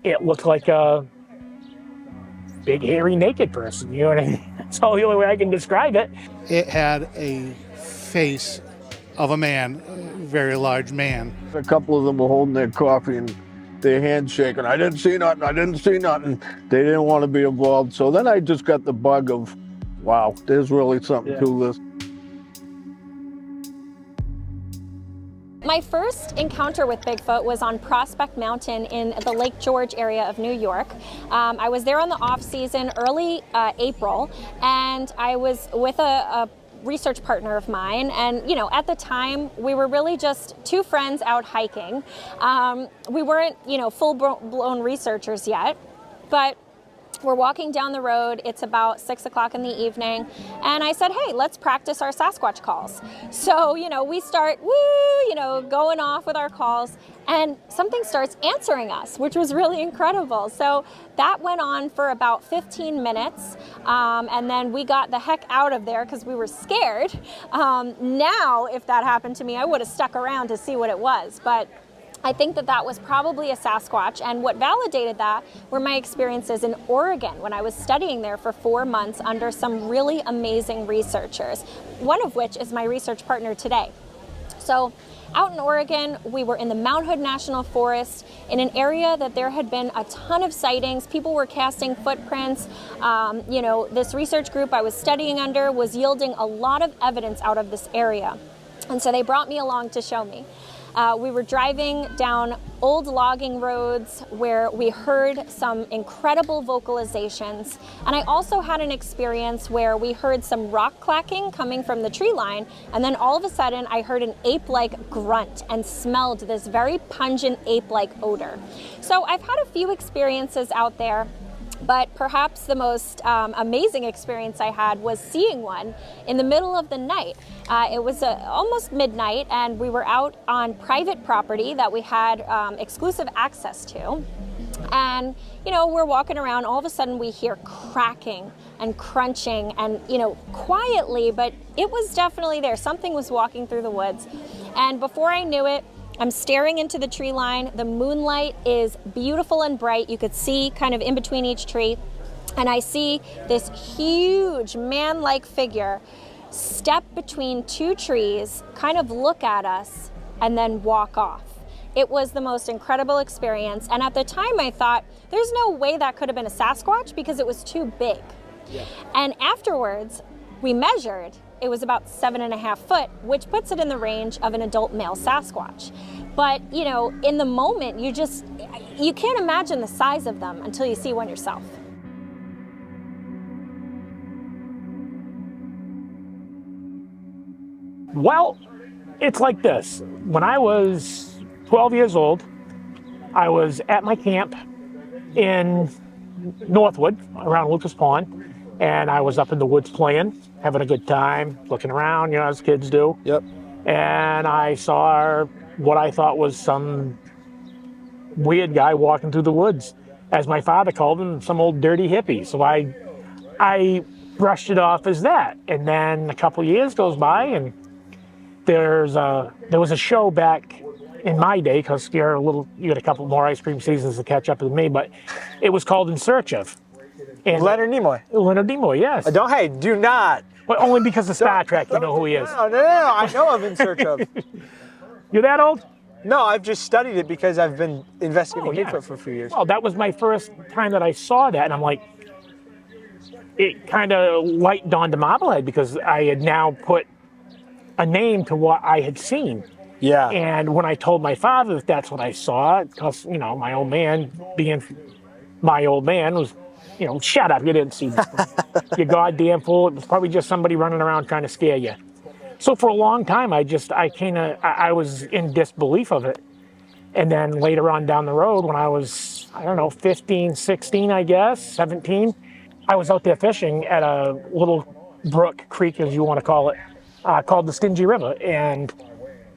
it looked like a big, hairy, naked person. You know what I mean? That's all the only way I can describe it. It had a face of a man, a very large man. A couple of them were holding their coffee and their hands shaking. I didn't see nothing. I didn't see nothing. They didn't want to be involved. So then I just got the bug of, wow, there's really something to this. My first encounter with Bigfoot was on Prospect Mountain in the Lake George area of New York. I was there on the off season, early April, and I was with a research partner of mine, and you know, at the time we were really just two friends out hiking. We weren't, you know, full-blown researchers yet, but we're walking down the road. It's about 6 o'clock in the evening, and I said, hey, let's practice our Sasquatch calls. So, you know, we start, going off with our calls, and something starts answering us, which was really incredible. So that went on for about 15 minutes, and then we got the heck out of there because we were scared. Now, if that happened to me, I would have stuck around to see what it was, but I think that was probably a Sasquatch, and what validated that were my experiences in Oregon when I was studying there for 4 months under some really amazing researchers, one of which is my research partner today. So out in Oregon, we were in the Mount Hood National Forest in an area that there had been a ton of sightings. People were casting footprints. This research group I was studying under was yielding a lot of evidence out of this area. And so they brought me along to show me. We were driving down old logging roads where we heard some incredible vocalizations. And I also had an experience where we heard some rock clacking coming from the tree line. And then all of a sudden I heard an ape-like grunt and smelled this very pungent ape-like odor. So I've had a few experiences out there, but perhaps the most amazing experience I had was seeing one in the middle of the night. It was almost midnight, and we were out on private property that we had exclusive access to. And, you know, we're walking around, all of a sudden we hear cracking and crunching and, you know, quietly, but it was definitely there. Something was walking through the woods. And before I knew it, I'm staring into the tree line. The moonlight is beautiful and bright. You could see kind of in between each tree. And I see this huge man-like figure step between two trees, kind of look at us, and then walk off. It was the most incredible experience. And at the time I thought, there's no way that could have been a Sasquatch because it was too big. Yeah. And afterwards, we measured. It was about 7.5 foot, which puts it in the range of an adult male Sasquatch. But, you know, in the moment, you can't imagine the size of them until you see one yourself. Well, it's like this. When I was 12 years old, I was at my camp in Northwood around Lucas Pond. And I was up in the woods playing, having a good time, looking around, you know, as kids do. Yep. And I saw what I thought was some weird guy walking through the woods, as my father called him, some old dirty hippie. So I brushed it off as that. And then a couple years goes by, and there was a show back in my day, because you got a couple more ice cream seasons to catch up with me, but it was called In Search Of. And Leonard Nimoy, yes. Do not. Well, only because of Star Trek, you know who he is. No, I know of In Search Of. You're that old? No, I've just studied it because I've been investigating Bigfoot for a few years. Well, that was my first time that I saw that, and I'm like, it kind of light dawned to Marblehead because I had now put a name to what I had seen. Yeah. And when I told my father that that's what I saw, because, you know, my old man, being my old man, was, you know, shut up, you didn't see this. You goddamn fool. It was probably just somebody running around trying to scare you. So for a long time, I was in disbelief of it. And then later on down the road, when I was, 15, 16, I guess, 17, I was out there fishing at a little brook, creek, as you want to call it, called the Stingy River. And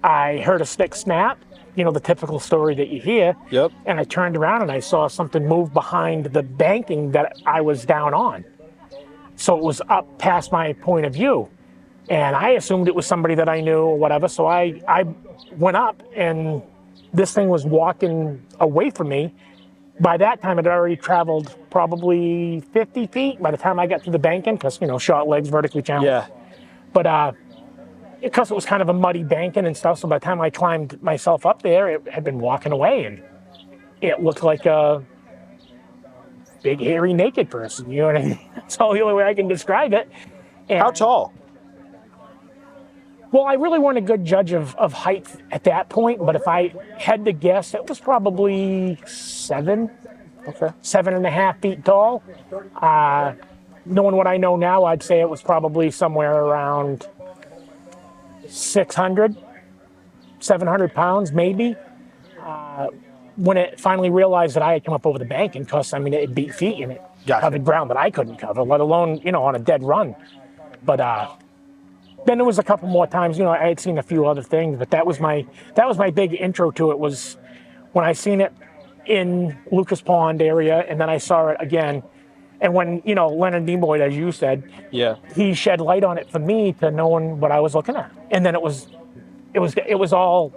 I heard a stick snap, you know, the typical story that you hear. Yep. And I turned around and I saw something move behind the banking that I was down on. So it was up past my point of view. And I assumed it was somebody that I knew or whatever. So I went up, and this thing was walking away from me. by that time, it had already traveled probably 50 feet by the time I got to the banking, because, short legs, vertically challenged. Yeah. But because it was kind of a muddy banking and stuff, so by the time I climbed myself up there, it had been walking away, and it looked like a big, hairy, naked person. You know what I mean? That's all the only way I can describe it. And, How tall? well, I really wasn't a good judge of height at that point, but if I had to guess, it was probably 7.5 feet tall. Knowing what I know now, I'd say it was probably somewhere around 700 pounds, maybe. When it finally realized that I had come up over the bank, and because, it beat feet and it covered ground that I couldn't cover, let alone, on a dead run. But then there was a couple more times, I had seen a few other things, but that was my big intro to it, was when I seen it in Lucas Pond area, and then I saw it again. And when, Leonard Nimoy, as you said, he shed light on it for me to knowing what I was looking at. And then it was out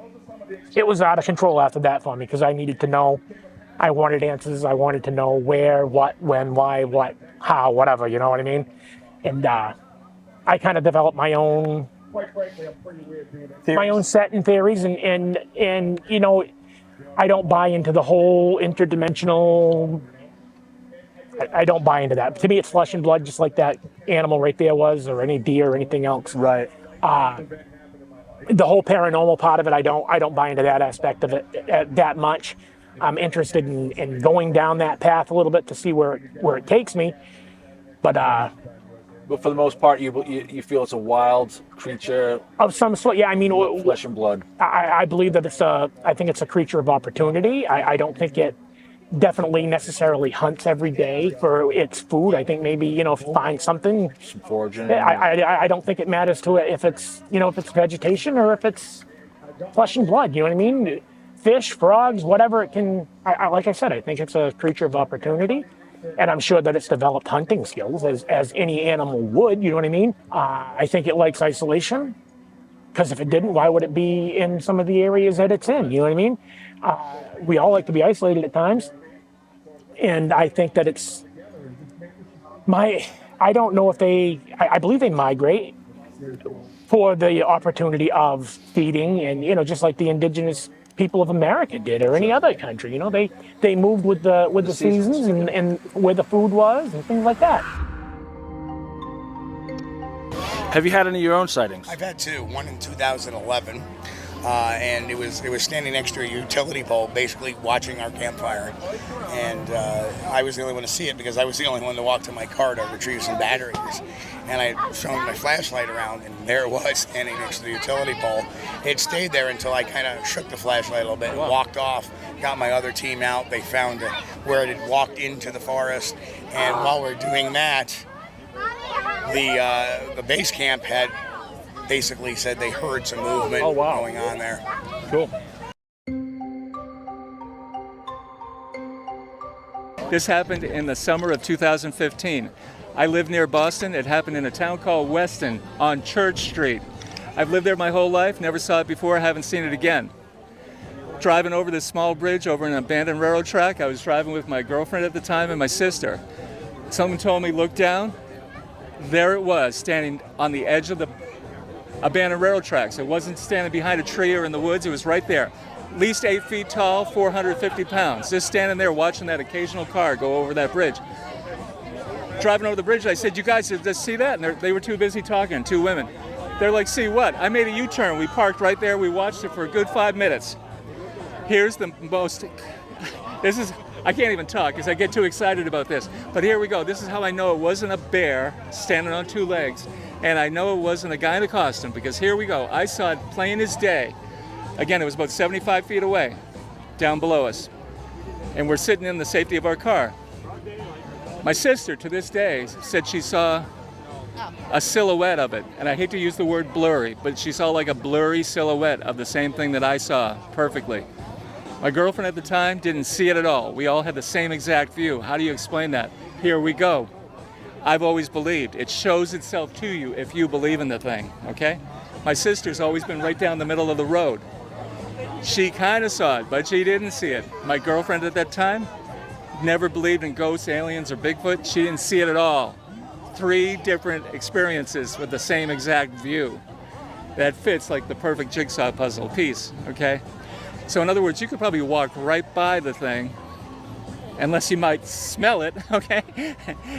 of control after that for me, because I needed to know. I wanted answers. I wanted to know where, what, when, why, what, how, whatever, you know what I mean? And I kind of developed my own set and theories, and I don't buy into the whole interdimensional. I don't buy into that. To me, it's flesh and blood, just like that animal right there was, or any deer or anything else. Right. The whole paranormal part of it, I don't buy into that aspect of it that much. I'm interested in going down that path a little bit to see where it takes me, but for the most part, you feel it's a wild creature of some sort. Yeah, flesh and blood. I believe that I think it's a creature of opportunity. I don't think it definitely necessarily hunts every day for its food. I think maybe, find something. Some foraging. I don't think it matters to it if it's, if it's vegetation or if it's flesh and blood, you know what I mean? Fish, frogs, whatever it can. Like I said, I think it's a creature of opportunity. And I'm sure that it's developed hunting skills as any animal would, you know what I mean? I think it likes isolation, because if it didn't, why would it be in some of the areas that it's in, you know what I mean? We all like to be isolated at times. And I think that I don't know if I believe they migrate for the opportunity of feeding, and, just like the indigenous people of America did, or any other country, they moved with the seasons and where the food was and things like that. Have you had any of your own sightings? I've had two. One in 2011, and it was standing next to a utility pole, basically watching our campfire. And I was the only one to see it, because I was the only one to walk to my car to retrieve some batteries. And I shone my flashlight around, and there it was, standing next to the utility pole. It stayed there until I kind of shook the flashlight a little bit and walked off, got my other team out. They found where it had walked into the forest. And while we're doing that, the base camp had basically said they heard some movement going on there. Cool. This happened in the summer of 2015. I live near Boston. It happened in a town called Weston on Church Street. I've lived there my whole life, never saw it before, haven't seen it again. Driving over this small bridge over an abandoned railroad track, I was driving with my girlfriend at the time and my sister. Someone told me, look down. There it was, standing on the edge of the abandoned railroad tracks. It wasn't standing behind a tree or in the woods, it was right there. At least 8 feet tall, 450 pounds. Just standing there watching that occasional car go over that bridge. Driving over the bridge, I said, you guys just see that? And they were too busy talking, two women. They're like, see what? I made a U-turn. We parked right there. We watched it for a good 5 minutes. Here's the most, I can't even talk because I get too excited about this. But here we go. This is how I know it wasn't a bear standing on two legs. And I know it wasn't a guy in a costume, because here we go. I saw it plain as day. Again, it was about 75 feet away, down below us. And we're sitting in the safety of our car. My sister, to this day, said she saw a silhouette of it. And I hate to use the word blurry, but she saw like a blurry silhouette of the same thing that I saw perfectly. My girlfriend at the time didn't see it at all. We all had the same exact view. How do you explain that? Here we go. I've always believed. It shows itself to you if you believe in the thing, okay? My sister's always been right down the middle of the road. She kind of saw it, but she didn't see it. My girlfriend at that time never believed in ghosts, aliens, or Bigfoot, she didn't see it at all. 3 different experiences with the same exact view. That fits like the perfect jigsaw puzzle piece, okay? So in other words, you could probably walk right by the thing, unless you might smell it, okay?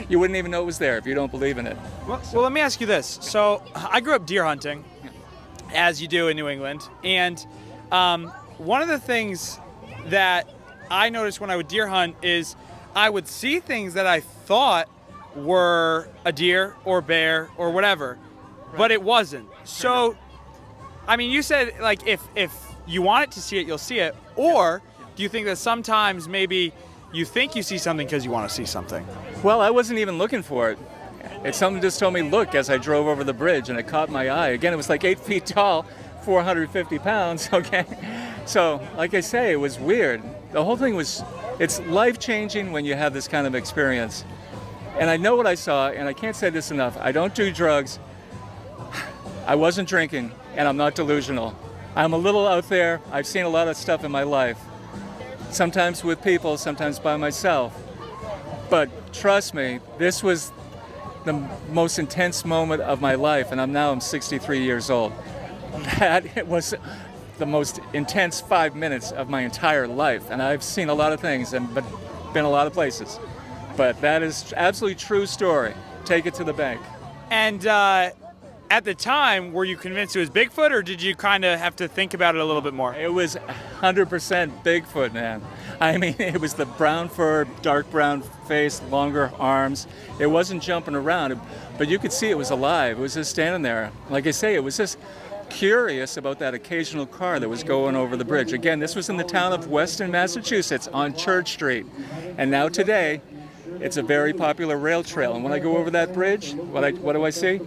You wouldn't even know it was there if you don't believe in it. Well, let me ask you this. So I grew up deer hunting, as you do in New England, and one of the things that I noticed when I would deer hunt is I would see things that I thought were a deer or bear or whatever, but it wasn't. So, I mean, you said like if you wanted to see it, you'll see it, or do you think that sometimes maybe you think you see something because you want to see something? Well, I wasn't even looking for it. Someone just told me, look, as I drove over the bridge, and it caught my eye. Again, it was like 8 feet tall, 450 pounds, okay? So, like I say, it was weird. The whole thing was, it's life-changing when you have this kind of experience. And I know what I saw, and I can't say this enough. I don't do drugs. I wasn't drinking, and I'm not delusional. I'm a little out there. I've seen a lot of stuff in my life. Sometimes with people, sometimes by myself. But trust me, this was the most intense moment of my life, and I'm 63 years old. It was the most intense 5 minutes of my entire life, and I've seen a lot of things and been a lot of places. But that is absolutely true story. Take it to the bank. And at the time, were you convinced it was Bigfoot, or did you kind of have to think about it a little bit more? It was 100% Bigfoot, man. I mean, it was the brown fur, dark brown face, longer arms. It wasn't jumping around, but you could see it was alive. It was just standing there. Like I say, it was just curious about that occasional car that was going over the bridge. Again, this was in the town of Weston, Massachusetts, on Church Street. And now today, it's a very popular rail trail. And when I go over that bridge, what do I see?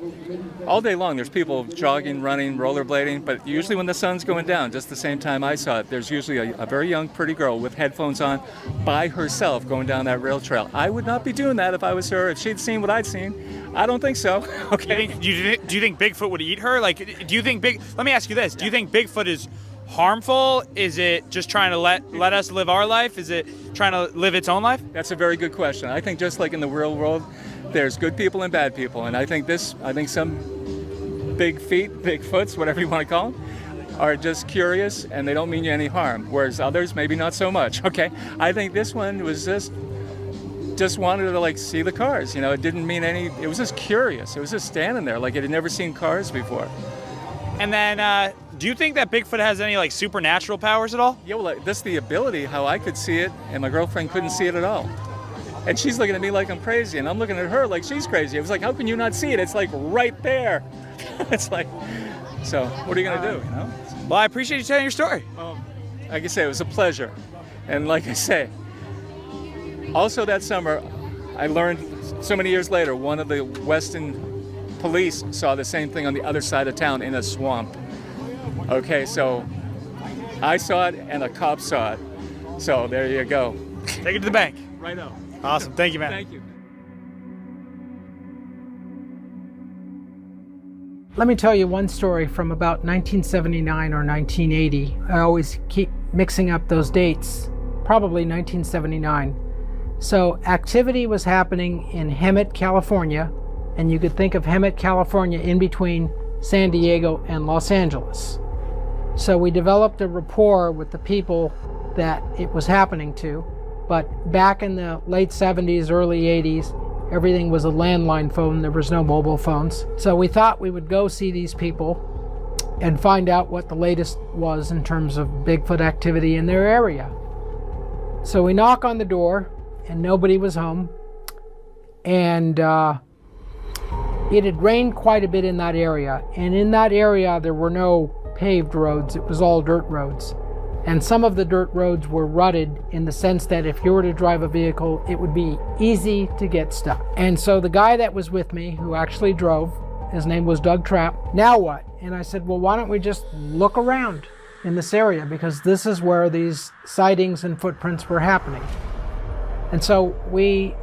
All day long, there's people jogging, running, rollerblading, but usually when the sun's going down, just the same time I saw it, there's usually a very young, pretty girl with headphones on by herself going down that rail trail. I would not be doing that if I was her, if she'd seen what I'd seen. I don't think so. Okay. Do you think Bigfoot would eat her? Like, do you think let me ask you this. Do you think Bigfoot is harmful? Is it just trying to let us live our life? Is it trying to live its own life? That's a very good question. I think just like in the real world, there's good people and bad people. And I think some Bigfoots, whatever you want to call them, are just curious and they don't mean you any harm. Whereas others, maybe not so much. Okay. I think this one was just wanted to like see the cars. You know, it didn't mean it was just curious. It was just standing there like it had never seen cars before. And then, do you think that Bigfoot has any like supernatural powers at all? Yeah, well, that's the ability how I could see it, and my girlfriend couldn't see it at all. And she's looking at me like I'm crazy, and I'm looking at her like she's crazy. It was like, how can you not see it? It's like right there. It's like, so what are you gonna do? You know? Well, I appreciate you telling your story. Like I say, it was a pleasure, and like I say, also that summer, I learned so many years later, one of the Weston police saw the same thing on the other side of town in a swamp. Okay, so I saw it and a cop saw it. So there you go. Take it to the bank. Right on. Awesome. Thank you, man. Thank you. Let me tell you one story from about 1979 or 1980. I always keep mixing up those dates. Probably 1979. So activity was happening in Hemet, California, and you could think of Hemet, California in between San Diego and Los Angeles. So we developed a rapport with the people that it was happening to, but back in the late 70s, early 80s, everything was a landline phone. There was no mobile phones. So we thought we would go see these people and find out what the latest was in terms of Bigfoot activity in their area. So we knock on the door, and nobody was home. And it had rained quite a bit in that area. And in that area, there were no paved roads. It was all dirt roads. And some of the dirt roads were rutted in the sense that if you were to drive a vehicle, it would be easy to get stuck. And so the guy that was with me, who actually drove, his name was Doug Trapp. Now what? And I said, well, why don't we just look around in this area, because this is where these sightings and footprints were happening. And so we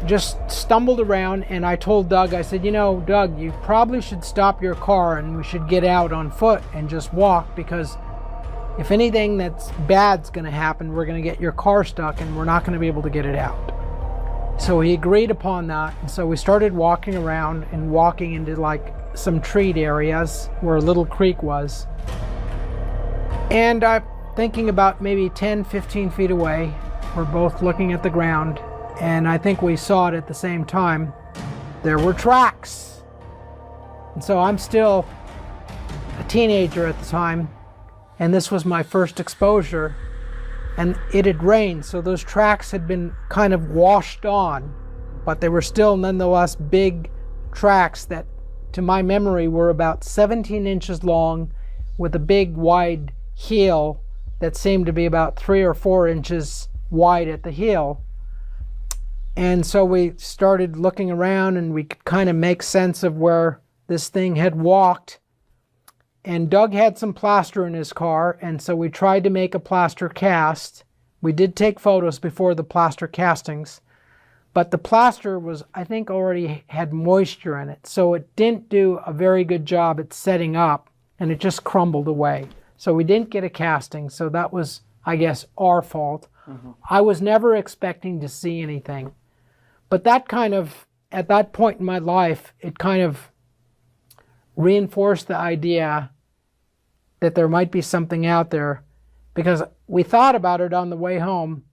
just stumbled around, and I told Doug, I said, you know, Doug, you probably should stop your car and we should get out on foot and just walk, because if anything that's bad's going to happen, we're going to get your car stuck and we're not going to be able to get it out. So he agreed upon that. And so we started walking around and walking into like some treed areas where a little creek was. And I'm thinking about maybe 10, 15 feet away. We're both looking at the ground. And I think we saw it at the same time. There were tracks. And so I'm still a teenager at the time. And this was my first exposure. And it had rained, so those tracks had been kind of washed on. But they were still nonetheless big tracks that, to my memory, were about 17 inches long with a big wide heel that seemed to be about 3 or 4 inches wide at the heel. And so we started looking around and we could kind of make sense of where this thing had walked. And Doug had some plaster in his car, and so we tried to make a plaster cast. We did take photos before the plaster castings, but the plaster was, I think, already had moisture in it, so it didn't do a very good job at setting up, and it just crumbled away. So we didn't get a casting, so that was, I guess, our fault. I was never expecting to see anything. But that kind of, at that point in my life, it kind of reinforced the idea that there might be something out there, because we thought about it on the way home.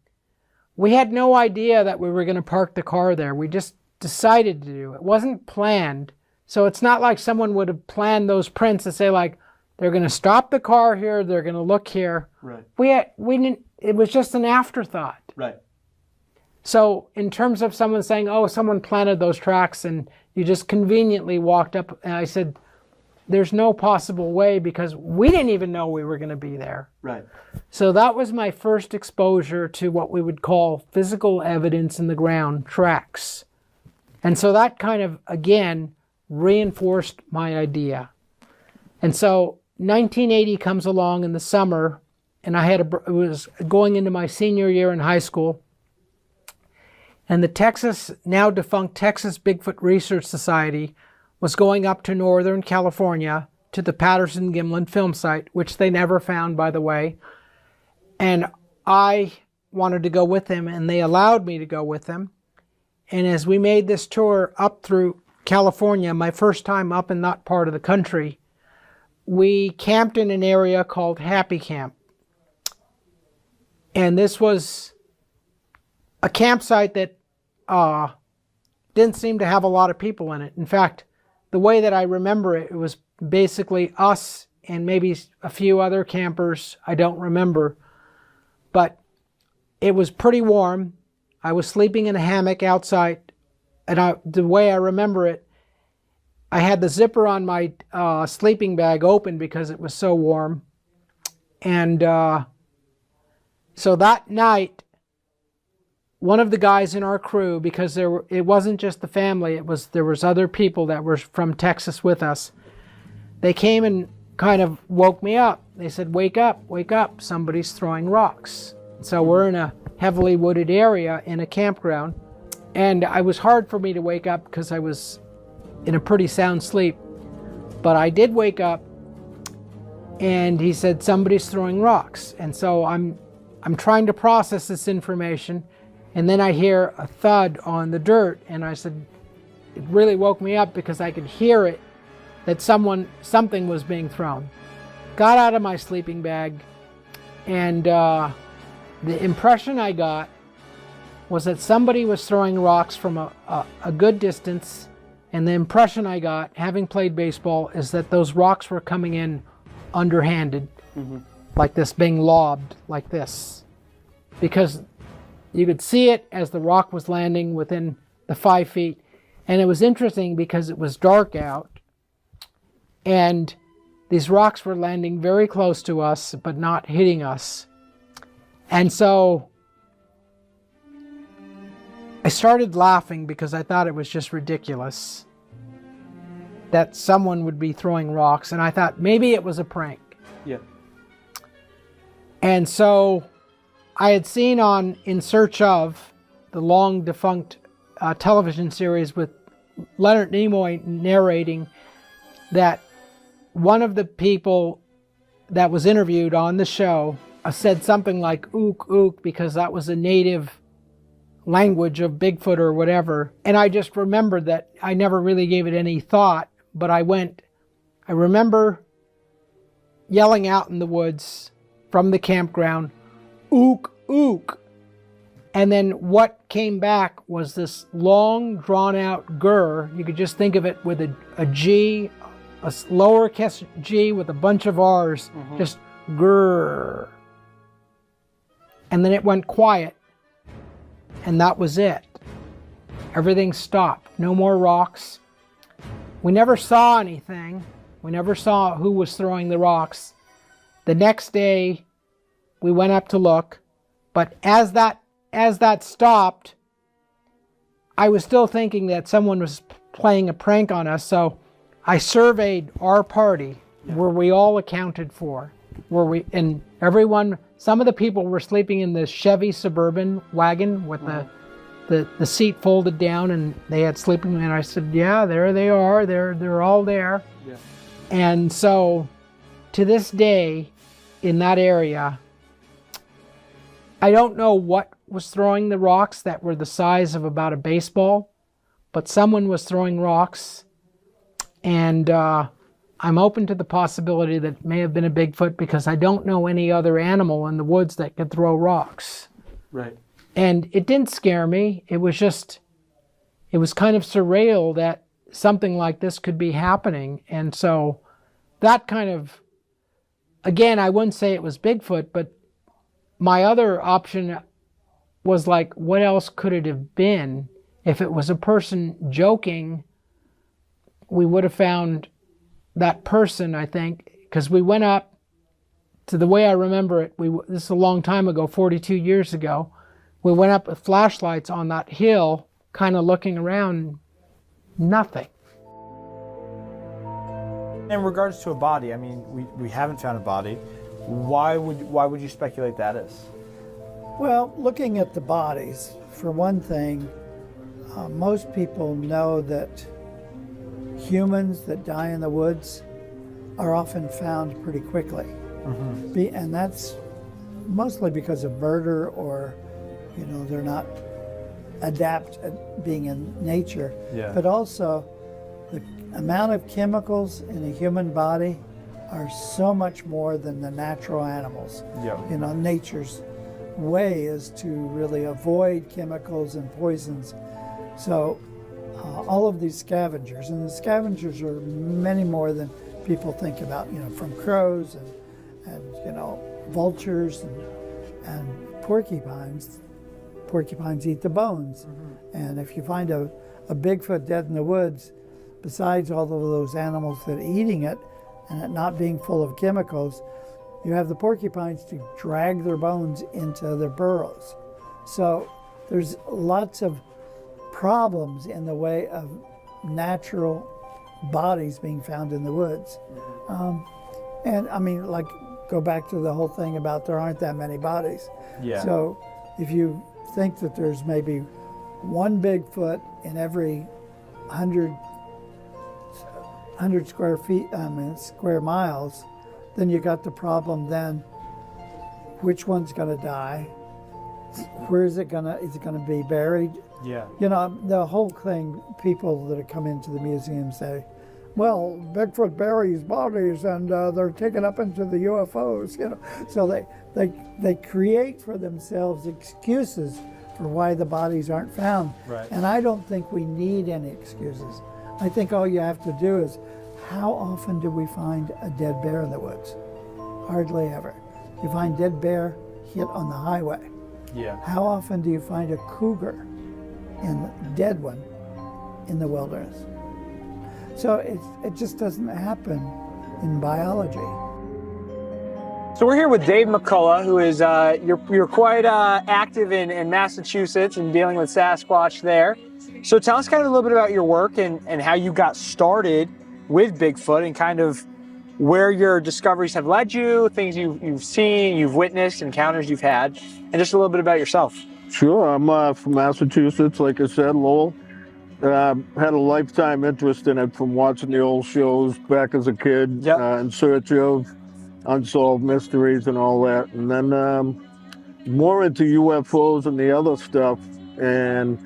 We had no idea that we were going to park the car there. We just decided to do it. It wasn't planned. So it's not like someone would have planned those prints to say, like, they're going to stop the car here, they're going to look here. Right. We didn't, it was just an afterthought. Right. So in terms of someone saying, oh, someone planted those tracks and you just conveniently walked up, and I said, there's no possible way, because we didn't even know we were going to be there. Right. So that was my first exposure to what we would call physical evidence in the ground, tracks. And so that kind of, again, reinforced my idea. And so 1980 comes along in the summer, and it was going into my senior year in high school. And the now defunct Texas Bigfoot Research Society was going up to Northern California to the Patterson-Gimlin film site, which they never found, by the way. And I wanted to go with them, and they allowed me to go with them. And as we made this tour up through California, my first time up in that part of the country, we camped in an area called Happy Camp. And this was a campsite that didn't seem to have a lot of people in it. In fact, the way that I remember it, it was basically us and maybe a few other campers. I don't remember. But it was pretty warm. I was sleeping in a hammock outside. And the way I remember it, I had the zipper on my sleeping bag open because it was so warm. And so that night, one of the guys in our crew, because it wasn't just the family, there was other people that were from Texas with us. They came and kind of woke me up. They said, wake up, somebody's throwing rocks. So we're in a heavily wooded area in a campground. And it was hard for me to wake up because I was in a pretty sound sleep. But I did wake up, and he said, somebody's throwing rocks. And so I'm trying to process this information. And then I hear a thud on the dirt, and I said, it really woke me up because I could hear it, that something was being thrown. Got out of my sleeping bag, and the impression I got was that somebody was throwing rocks from a good distance, and the impression I got, having played baseball, is that those rocks were coming in underhanded, like this, being lobbed like this. Because you could see it as the rock was landing within the 5 feet. And it was interesting because it was dark out. And these rocks were landing very close to us, but not hitting us. And so I started laughing because I thought it was just ridiculous that someone would be throwing rocks. And I thought maybe it was a prank. Yeah. And so I had seen on In Search Of, the long defunct television series with Leonard Nimoy narrating, that one of the people that was interviewed on the show said something like ook ook, because that was a native language of Bigfoot or whatever. And I just remembered that I never really gave it any thought, but I remember yelling out in the woods from the campground, ook ook. And then what came back was this long drawn out grr. You could just think of it with a G, a lowercase G with a bunch of R's, just grr. And then it went quiet, and that was it. Everything stopped. No more rocks. We never saw anything. We never saw who was throwing the rocks. The next day, we went up to look, but as that stopped, I was still thinking that someone was playing a prank on us, so I surveyed our party, were we all accounted for? And everyone, some of the people were sleeping in the Chevy Suburban wagon with the seat folded down, and they had sleeping, and I said, yeah, there they are, they're all there. Yeah. And so, to this day, in that area, I don't know what was throwing the rocks that were the size of about a baseball, but someone was throwing rocks, and I'm open to the possibility that it may have been a Bigfoot, because I don't know any other animal in the woods that could throw rocks. Right. And it didn't scare me. It was kind of surreal that something like this could be happening. And so that kind of, again, I wouldn't say it was Bigfoot, but my other option was like, what else could it have been? If it was a person joking, we would have found that person, I think, because we went up to, the way I remember it, this is a long time ago, 42 years ago, we went up with flashlights on that hill, kind of looking around, nothing. In regards to a body, I mean, we haven't found a body. Why would you speculate that is? Well, looking at the bodies, for one thing, most people know that humans that die in the woods are often found pretty quickly. Mm-hmm. And that's mostly because of murder, or, they're not adept at being in nature. Yeah. But also, the amount of chemicals in a human body are so much more than the natural animals. Yeah. Nature's way is to really avoid chemicals and poisons. So all of these scavengers, and the scavengers are many more than people think about, from crows and vultures and porcupines. Porcupines eat the bones. Mm-hmm. And if you find a Bigfoot dead in the woods, besides all of those animals that are eating it and it not being full of chemicals, you have the porcupines to drag their bones into their burrows. So there's lots of problems in the way of natural bodies being found in the woods. And I mean, like, go back to the whole thing about there aren't that many bodies. Yeah. So if you think that there's maybe one Bigfoot in every 100 square miles, then you got the problem then, which one's gonna die? Where is it gonna be buried? Yeah. The whole thing, people that come into the museum say, well, Bigfoot buries bodies and they're taken up into the UFOs, So they create for themselves excuses for why the bodies aren't found. Right. And I don't think we need any excuses. I think all you have to do is, how often do we find a dead bear in the woods? Hardly ever. You find dead bear hit on the highway. Yeah. How often do you find a cougar, dead one, in the wilderness? So it just doesn't happen in biology. So we're here with Dave McCullough, who is, you're quite active in Massachusetts and dealing with Sasquatch there. So tell us kind of a little bit about your work and how you got started with Bigfoot, and kind of where your discoveries have led you, things you've seen, you've witnessed, encounters you've had, and just a little bit about yourself. Sure, I'm from Massachusetts, like I said, Lowell. Had a lifetime interest in it from watching the old shows back as a kid, yep. In search of unsolved mysteries and all that. And then more into UFOs and the other stuff. And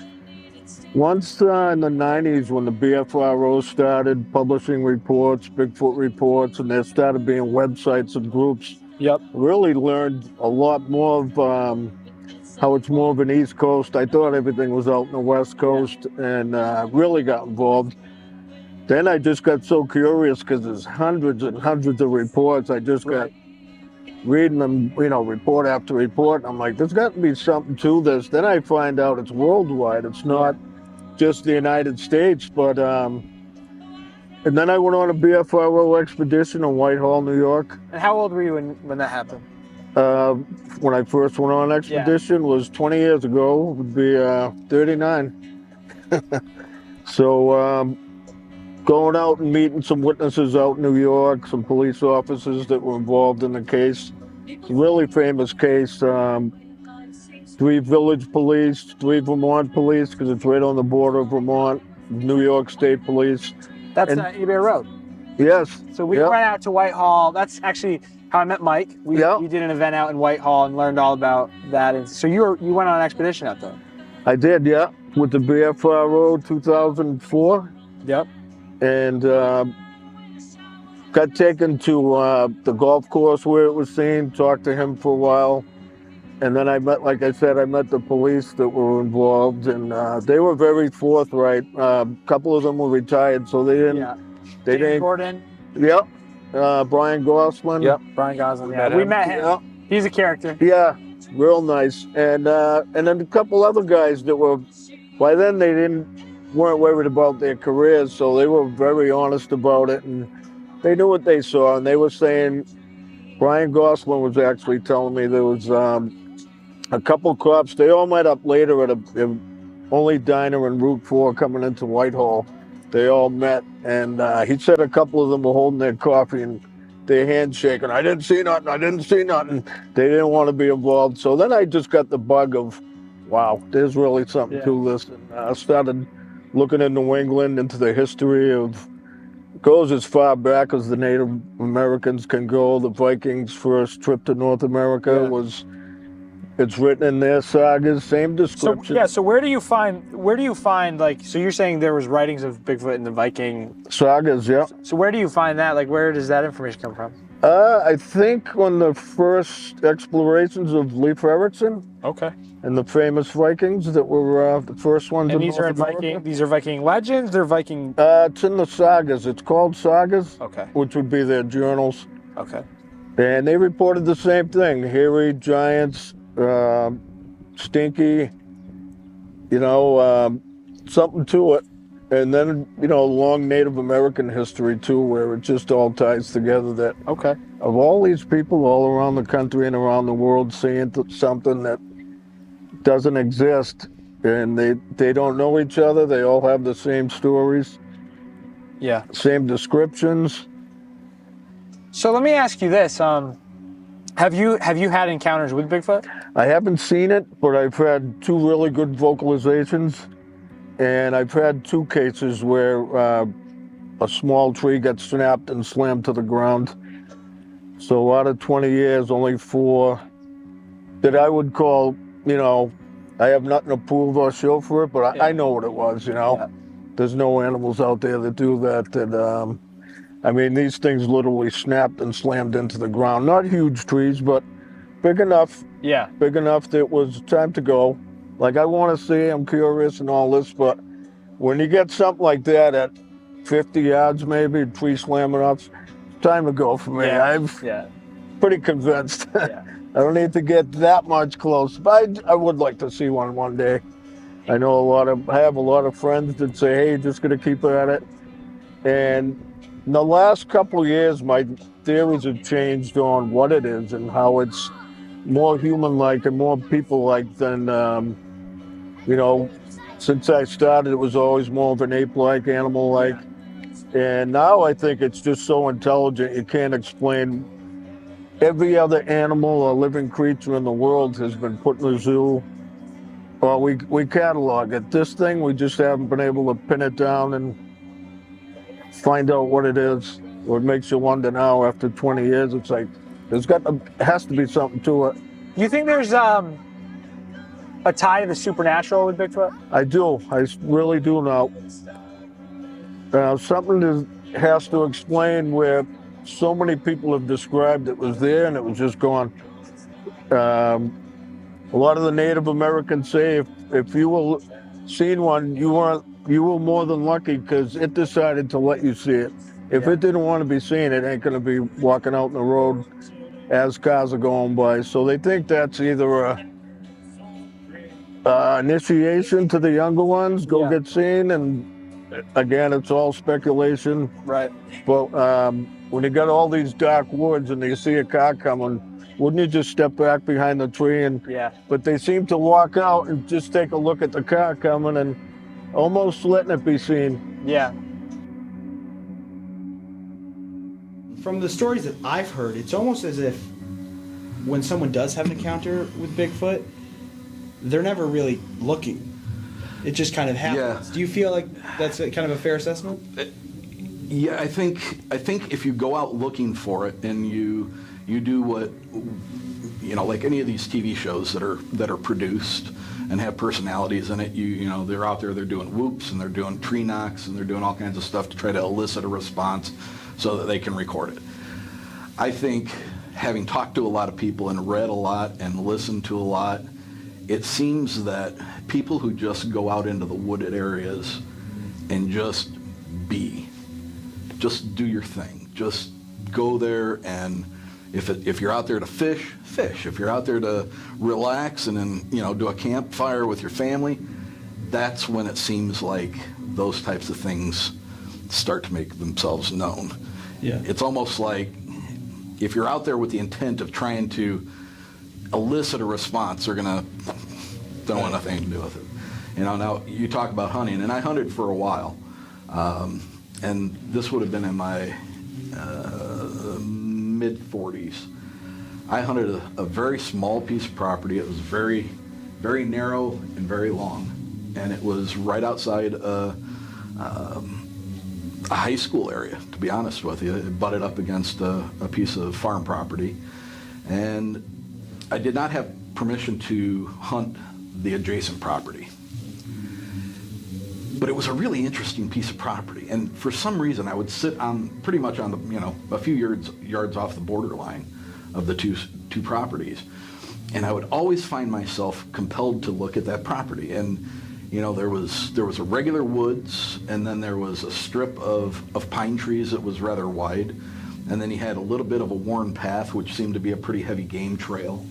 once in the 90s, when the BFRO started publishing reports, Bigfoot reports, and there started being websites and groups, really learned a lot more of how it's more of an East Coast. I thought everything was out in the West Coast, and really got involved. Then I just got so curious because there's hundreds and hundreds of reports. I just got reading them, you know, report after report. I'm like, there's got to be something to this. Then I find out it's worldwide. It's not just the United States, but and then I went on a BFRO expedition in Whitehall, New York. And how old were you when that happened? When I first went on expedition was 20 years ago. It would be 39. So going out and meeting some witnesses out in New York, some police officers that were involved in the case. It's a really famous case. 3 village police, 3 Vermont police, because it's right on the border of Vermont, New York State Police. That's eBay Road. Yes. So we went out to Whitehall. That's actually how I met Mike. We did an event out in Whitehall and learned all about that. And so you went on an expedition out there. I did, yeah, with the BFRO 2004. Yep. And got taken to the golf course where it was seen, talked to him for a while. And then I met, like I said, I met the police that were involved, and they were very forthright. A couple of them were retired, so they didn't. They didn't. Gordon. Yep. Brian Gosselin. Yep. Brian Gosselin. Yeah, we met him. Yep. He's a character. Yeah, real nice. And then a couple other guys that were, by then they weren't worried about their careers, so they were very honest about it, and they knew what they saw. And they were saying, Brian Gosselin was actually telling me there was a couple cops. They all met up later at a only diner in Route 4 coming into Whitehall. They all met, and he said a couple of them were holding their coffee and their hands shaking. I didn't see nothing. I didn't see nothing. They didn't want to be involved. So then I just got the bug of, wow, there's really something to this. And I started looking in New England into the history of, goes as far back as the Native Americans can go. The Vikings' first trip to North America was, it's written in their sagas, same description. So where do you find like, so you're saying there was writings of Bigfoot in the Viking sagas, yeah. So where do you find that? Like, where does that information come from? I think on the first explorations of Leif Erikson. Okay. And the famous Vikings that were the first ones and in these North are America. These are Viking legends? They're Viking... It's in the sagas. It's called sagas, okay, which would be their journals. Okay. And they reported the same thing. Hairy giants, stinky, you know, something to it. And then, you know, long Native American history, too, where it just all ties together that, okay, of all these people all around the country and around the world seeing something that doesn't exist, and they don't know each other. They all have the same stories. Yeah. Same descriptions. So let me ask you this: have you had encounters with Bigfoot? I haven't seen it, but I've had 2 really good vocalizations, and I've had 2 cases where a small tree got snapped and slammed to the ground. So out of 20 years, only 4 that I would call, you know, I have nothing to prove or show for it, but I know what it was, you know. Yeah. There's no animals out there that do that. And I mean, these things literally snapped and slammed into the ground. Not huge trees, but big enough. Yeah. Big enough that it was time to go. Like, I want to see, I'm curious and all this, but when you get something like that at 50 yards maybe, tree slamming up, it's time to go for me. I'm pretty convinced. Yeah. I don't need to get that much close, but I would like to see one day. I know I have a lot of friends that say, hey, you're just gonna keep at it. And in the last couple of years, my theories have changed on what it is and how it's more human-like and more people-like than, you know, since I started, it was always more of an ape-like, animal-like. Yeah. And now I think it's just so intelligent, you can't explain. Every other animal or living creature in the world has been put in a zoo. Well, we catalog it. This thing, we just haven't been able to pin it down and find out what it is. What makes you wonder now, after 20 years, it's like, has to be something to it. You think there's a tie to the supernatural with Bigfoot? I do. I really do now. Something has to explain where so many people have described it was there and it was just gone. A lot of the Native Americans say if you were seen one, you were more than lucky because it decided to let you see it. If it didn't want to be seen, it ain't going to be walking out in the road as cars are going by. So they think that's either a initiation to the younger ones, go get seen, and again, it's all speculation. Right. But when you got all these dark woods and you see a car coming, wouldn't you just step back behind the tree? But they seem to walk out and just take a look at the car coming and almost letting it be seen. Yeah. From the stories that I've heard, it's almost as if when someone does have an encounter with Bigfoot, they're never really looking. It just kind of happens. Yeah. Do you feel like that's kind of a fair assessment? Yeah, I think if you go out looking for it and you do what, like any of these TV shows that are produced and have personalities in it, they're out there, they're doing whoops and they're doing tree knocks and they're doing all kinds of stuff to try to elicit a response so that they can record it. I think having talked to a lot of people and read a lot and listened to a lot, it seems that people who just go out into the wooded areas and just do your thing. Just go there, and if you're out there to fish. If you're out there to relax and then do a campfire with your family, that's when it seems like those types of things start to make themselves known. Yeah. It's almost like if you're out there with the intent of trying to elicit a response, they're don't want nothing to do with it. Now you talk about hunting, and I hunted for a while, and this would have been in my mid-40s. I hunted a very small piece of property. It was very, very narrow and very long, and it was right outside a high school area, to be honest with you. It butted up against a piece of farm property, and I did not have permission to hunt the adjacent property. But it was a really interesting piece of property, and for some reason I would sit pretty much on the, a few yards off the borderline of the two properties, and I would always find myself compelled to look at that property. And there was a regular woods, and then there was a strip of pine trees that was rather wide, and then you had a little bit of a worn path which seemed to be a pretty heavy game trail.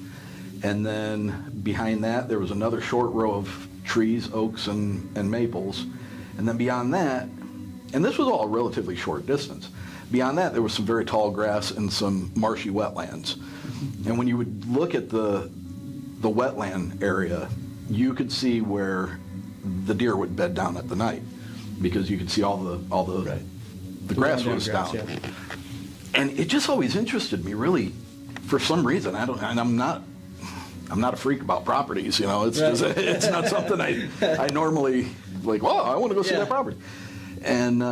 And then behind that, there was another short row of trees, oaks and maples. And then beyond that, and this was all a relatively short distance, beyond that there was some very tall grass and some marshy wetlands. And when you would look at the wetland area, you could see where the deer would bed down at the night, because you could see all the grass was down. Yeah. And it just always interested me, really, for some reason. I'm not a freak about properties, It's just, it's not something I normally like. Well, I want to go see that property. And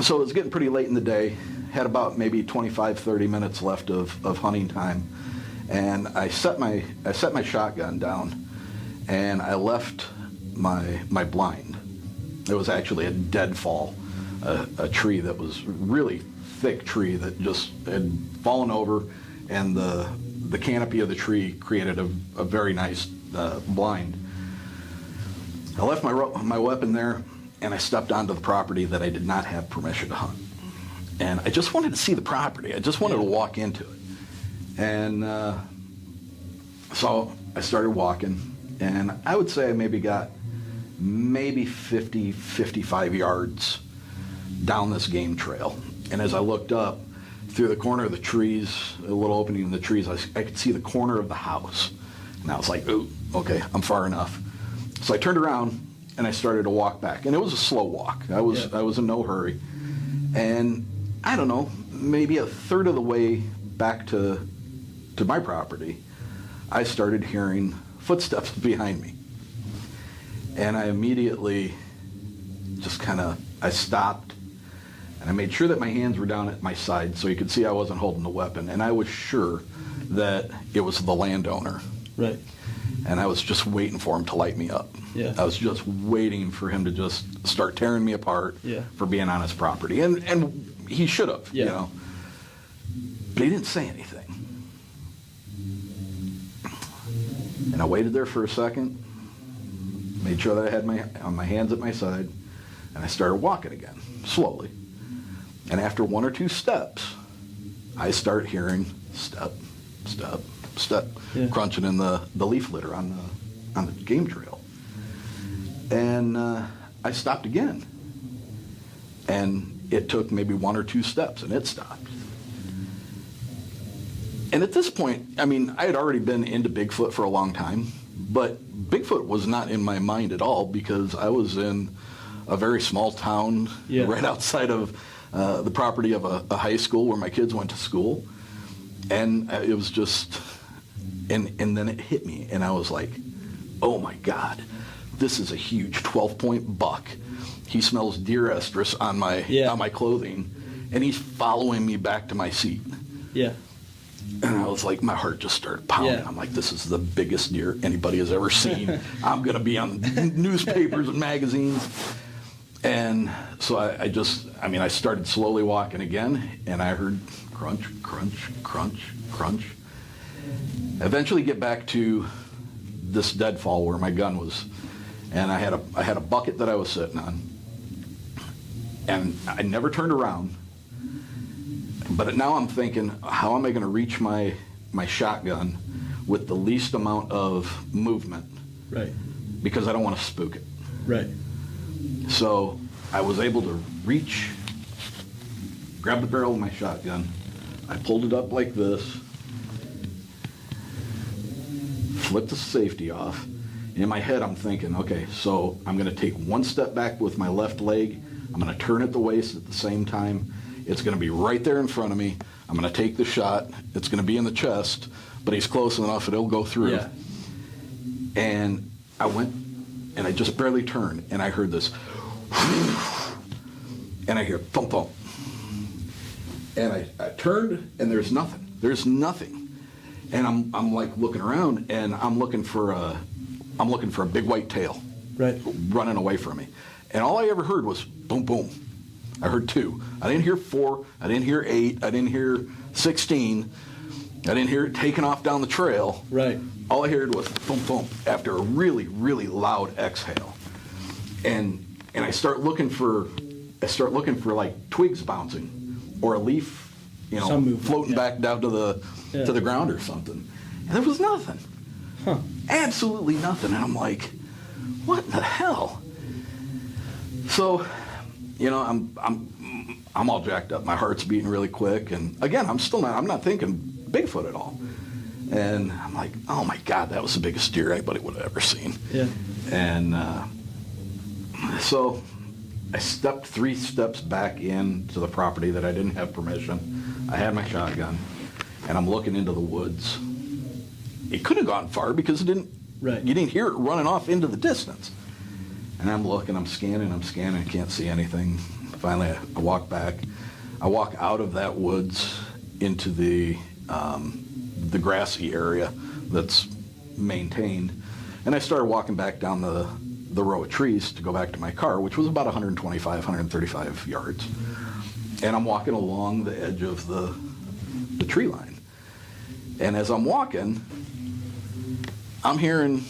so it was getting pretty late in the day. Had about maybe 25-30 minutes left of hunting time, and I set my shotgun down, and I left my blind. It was actually a deadfall, a tree that was really thick tree that just had fallen over, and the canopy of the tree created a very nice blind. I left my weapon there, and I stepped onto the property that I did not have permission to hunt. And I just wanted to see the property. I just wanted to walk into it. And so I started walking, and I would say I got 50, 55 yards down this game trail. And as I looked up, through the corner of the trees, a little opening in the trees, I could see the corner of the house. And I was like, ooh, okay, I'm far enough. So I turned around and I started to walk back. And it was a slow walk. I was in no hurry. And I don't know, maybe a third of the way back to my property, I started hearing footsteps behind me. And I immediately just I stopped. And I made sure that my hands were down at my side so he could see I wasn't holding the weapon. And I was sure that it was the landowner. Right. And I was just waiting for him to light me up. Yeah. I was just waiting for him to just start tearing me apart for being on his property. And he should have, you know. But he didn't say anything. And I waited there for a second, made sure that I had my hands at my side, and I started walking again, slowly. And after 1 or 2 steps, I start hearing step, step, step, crunching in the leaf litter on the game trail. And I stopped again. And it took maybe 1 or 2 steps, and it stopped. And at this point, I mean, I had already been into Bigfoot for a long time, but Bigfoot was not in my mind at all because I was in a very small town right outside of the property of a high school where my kids went to school. And it was just, and then it hit me, and I was like, oh my God, this is a huge 12-point buck. He smells deer estrus on my clothing, and he's following me back to my seat. Yeah. And I was like, my heart just started pounding. Yeah. I'm like, this is the biggest deer anybody has ever seen. I'm going to be on newspapers and magazines. And so I started slowly walking again, and I heard crunch, crunch, crunch, crunch. I eventually get back to this deadfall where my gun was, and I had a bucket that I was sitting on, and I never turned around. But now I'm thinking, how am I going to reach my shotgun with the least amount of movement? Right. Because I don't want to spook it. Right. So I was able to reach, grab the barrel of my shotgun. I pulled it up like this, flipped the safety off. In my head, I'm thinking, okay, so I'm going to take 1 step back with my left leg. I'm going to turn at the waist at the same time. It's going to be right there in front of me. I'm going to take the shot. It's going to be in the chest, but he's close enough it'll go through. Yeah. And I went, and I just barely turned, and I heard this, and I hear thump thump. And I turned, and there's nothing. There's nothing. And I'm like looking around, and I'm looking for a big white tail, running away from me. And all I ever heard was boom boom. I heard 2. I didn't hear 4. I didn't hear 8. I didn't hear 16. I didn't hear it taking off down the trail. Right. All I heard was thump thump after a really, really loud exhale. And I start looking for like twigs bouncing or a leaf, floating back down to the ground or something. And there was nothing. Huh. Absolutely nothing. And I'm like, what the hell? So, I'm all jacked up. My heart's beating really quick, and again, I'm not thinking Bigfoot at all. And I'm like, oh my God, that was the biggest deer anybody would have ever seen. Yeah. And so I stepped 3 steps back into the property that I didn't have permission. I had my shotgun, and I'm looking into the woods. It couldn't have gone far because you didn't hear it running off into the distance. And I'm looking, I'm scanning, I can't see anything. Finally, I walk back. I walk out of that woods into the grassy area that's maintained. And I started walking back down the row of trees to go back to my car, which was about 125, 135 yards. And I'm walking along the edge of the tree line. And as I'm walking, I'm hearing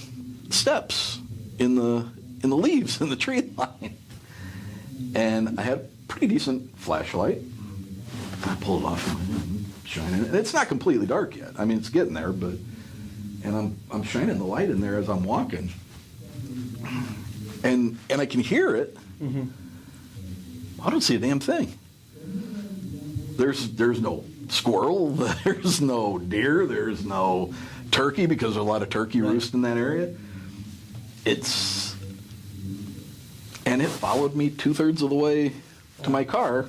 steps in the leaves in the tree line. And I had a pretty decent flashlight. I pulled it off and shining it. It's not completely dark yet. I mean, it's getting there, and I'm shining the light in there as I'm walking. And I can hear it. Mm-hmm. I don't see a damn thing. There's no squirrel, there's no deer, there's no turkey, because there's a lot of turkey roost in that area. And it followed me 2/3 of the way to my car,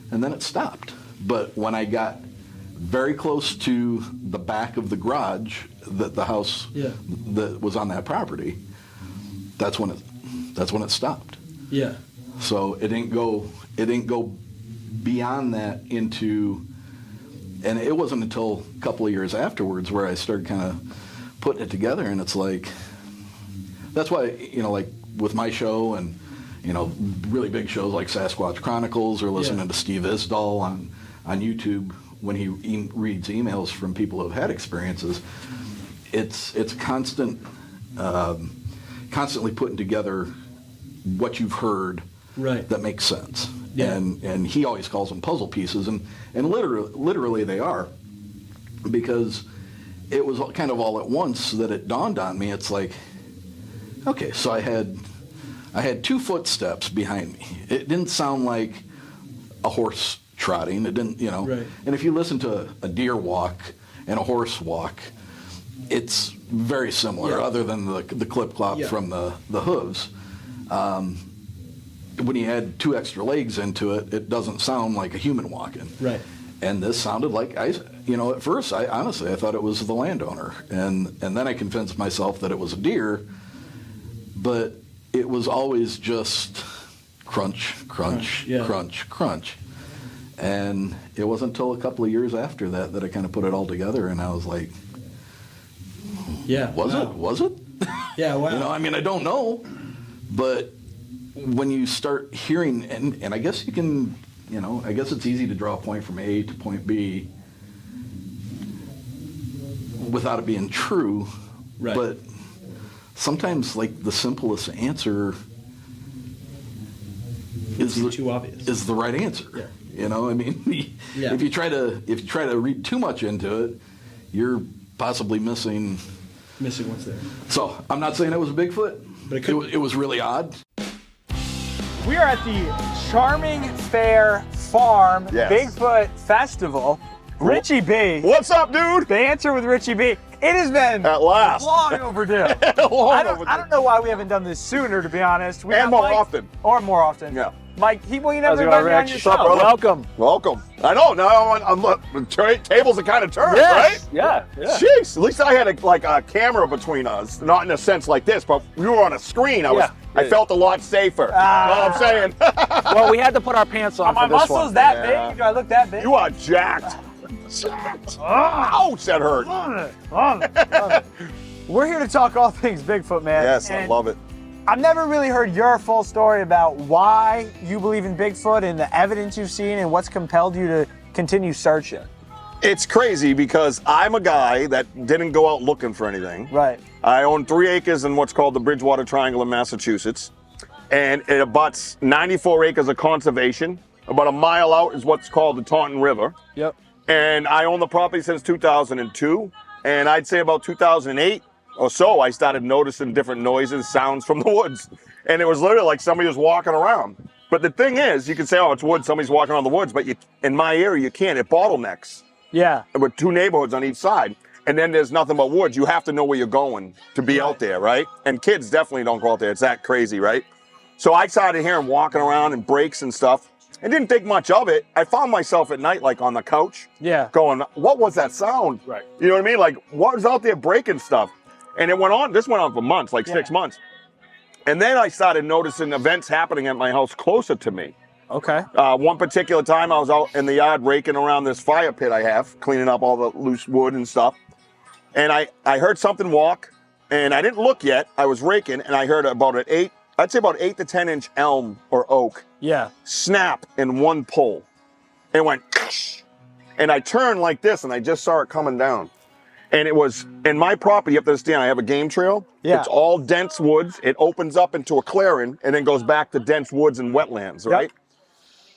and then it stopped. But when I got very close to the back of the garage, the house that was on that property, that's when it stopped. Yeah. So it didn't go beyond that into, and it wasn't until a couple of years afterwards where I started kind of putting it together, and it's like, that's why, you know, like with my show and, you know, really big shows like Sasquatch Chronicles, or listening to Steve Isdall on YouTube when he reads emails from people who have had experiences, it's constant, constantly putting together what you've heard that makes sense. Yeah. And he always calls them puzzle pieces, and literally they are, because it was kind of all at once that it dawned on me. It's like, okay, so I had 2 footsteps behind me. It didn't sound like a horse trotting. It didn't, you know. Right. And if you listen to a deer walk and a horse walk, it's very similar, other than the clip-clop from the hooves. When you add 2 extra legs into it, it doesn't sound like a human walking. Right. And this sounded like, you know, at first, honestly, I thought it was the landowner. And then I convinced myself that it was a deer, but it was always just crunch, crunch, crunch, crunch. And it wasn't until a couple of years after that I kind of put it all together, and I was like, was it? Yeah, wow. You know, I mean, I don't know, but when you start hearing, and I guess you can, you know, I guess it's easy to draw a point from A to point B without it being true, but sometimes, like, the simplest answer is too obvious. Is the right answer. Yeah. You know, I mean, if you try to read too much into it, you're possibly missing what's there. So I'm not saying it was a Bigfoot, but it was really odd. We are at the charming Fair Farm Bigfoot Festival. Richie B. What's up, dude? The answer with Richie B. It has been at last long overdue. I don't know why we haven't done this sooner, to be honest. And more often. Or more often. Yeah. Mike, well, you never invited me on your show. Welcome. I know. Now tables are kind of turned, right? Yeah. Jeez. At least I had a camera between us. Not in a sense like this, but we were on a screen. I felt a lot safer. You know what I'm saying? Well, we had to put our pants on for my this one. muscles that big? Do I look that big? You are jacked. Ouch, that hurt. Love it. We're here to talk all things Bigfoot, man. Yes, I love it. I've never really heard your full story about why you believe in Bigfoot and the evidence you've seen and what's compelled you to continue searching. It's crazy because I'm a guy that didn't go out looking for anything. Right. I own 3 acres in what's called the Bridgewater Triangle in Massachusetts, and it abuts 94 acres of conservation. About a mile out is what's called the Taunton River. Yep. And I own the property since 2002, and I'd say about 2008 or so, I started noticing different noises, sounds from the woods. And it was literally like somebody was walking around. But the thing is, you can say, oh, it's woods, somebody's walking around the woods, but in my area, you can't. It bottlenecks. Yeah. With 2 neighborhoods on each side. And then there's nothing but woods. You have to know where you're going to be out there, right? And kids definitely don't go out there. It's that crazy, right? So I started hearing walking around and breaks and stuff. I didn't think much of it. I found myself at night, like on the couch, going, what was that sound? Right. You know what I mean? Like, what was out there breaking stuff? And it went on, this went on for months, like 6 months. And then I started noticing events happening at my house closer to me. Okay. One particular time I was out in the yard raking around this fire pit I have, cleaning up all the loose wood and stuff. And I heard something walk, and I didn't look yet. I was raking, and I heard about I'd say about 8 to 10 inch elm or oak snap in one pull. It went, and I turned like this, and I just saw it coming down. And it was in my property. You have to understand, I have a game trail. It's all dense woods. It opens up into a clearing and then goes back to dense woods and wetlands, right?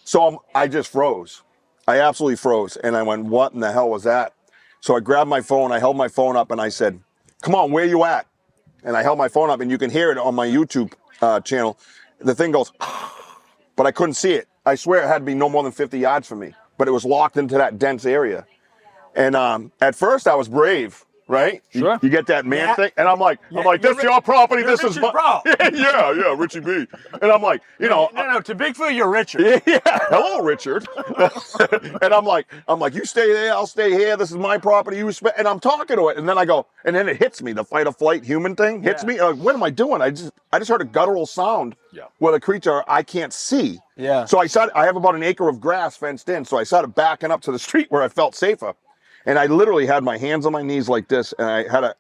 So I just froze. I absolutely froze. And I went, what in the hell was that? So I grabbed my phone, I held my phone up, and I said, come on, where you at? And I held my phone up, and you can hear it on my YouTube channel. The thing goes, but I couldn't see it. I swear it had to be no more than 50 yards from me, but it was locked into that dense area. And at first I was brave, right? Sure. You get that man thing, and I'm like, this is your property. This is my yeah, Richie B. And I'm like, no, to Bigfoot, you're Richard. Yeah, hello, Richard. And I'm like, you stay there, I'll stay here. This is my property. And I'm talking to it, and then I go, and then it hits me. The fight or flight human thing hits me. Like, what am I doing? I just heard a guttural sound with a creature I can't see. Yeah. So I have about an acre of grass fenced in, so I started backing up to the street where I felt safer. And I literally had my hands on my knees like this, and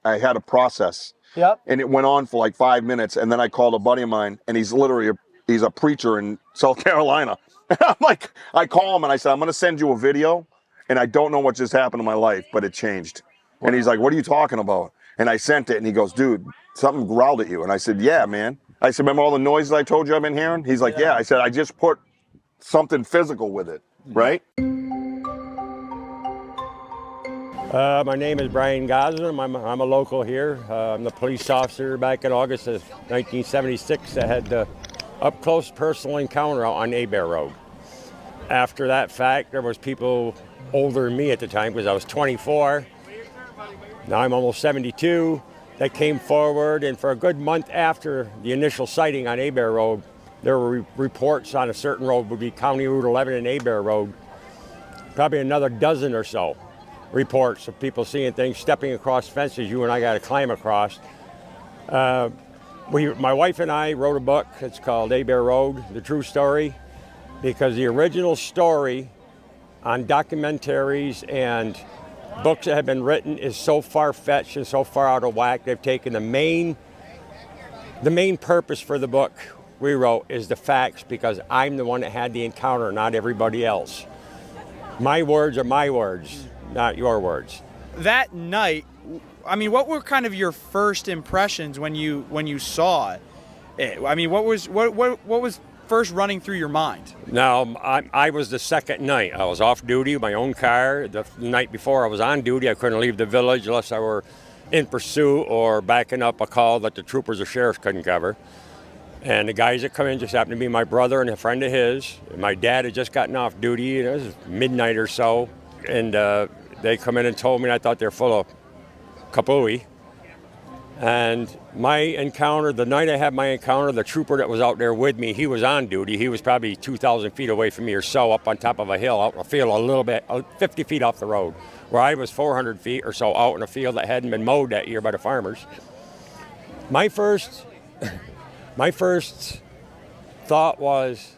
I had a process. Yep. And it went on for like 5 minutes, and then I called a buddy of mine, and he's a preacher in South Carolina. And I'm like, I call him and I said, I'm gonna send you a video, and I don't know what just happened in my life, but it changed. Wow. And he's like, what are you talking about? And I sent it, and he goes, dude, something growled at you. And I said, yeah, man. I said, remember all the noises I told you I've been hearing? He's like, yeah. I said, I just put something physical with it, right? My name is Brian Gosling. I'm a local here. I'm the police officer back in August of 1976 that had the up-close personal encounter out on Abear Road. After that fact, there was people older than me at the time because I was 24. Now I'm almost 72. That came forward, and for a good month after the initial sighting on Abear Road, there were reports on a certain road, would be County Route 11 and Abear Road, probably another dozen or so reports of people seeing things, stepping across fences you and I got to climb across. My wife and I wrote a book. It's called Abear Road, The True Story, because the original story on documentaries and books that have been written is so far-fetched and so far out of whack. They've taken the main purpose for the book we wrote is the facts, because I'm the one that had the encounter, not everybody else. My words are my words, not your words. That night, I mean, what were kind of your first impressions when you saw it? I mean, what was first running through your mind? Now, I was the second night. I was off duty, my own car. The night before I was on duty, I couldn't leave the village unless I were in pursuit or backing up a call that the troopers or sheriffs couldn't cover. And the guys that come in just happened to be my brother and a friend of his. My dad had just gotten off duty, and it was midnight or so. And they come in and told me, and I thought they were full of kapooey. And my encounter, the night I had my encounter, the trooper that was out there with me, he was on duty. He was probably 2,000 feet away from me or so, up on top of a hill, out in a field a little bit, 50 feet off the road, where I was 400 feet or so out in a field that hadn't been mowed that year by the farmers. My first thought was,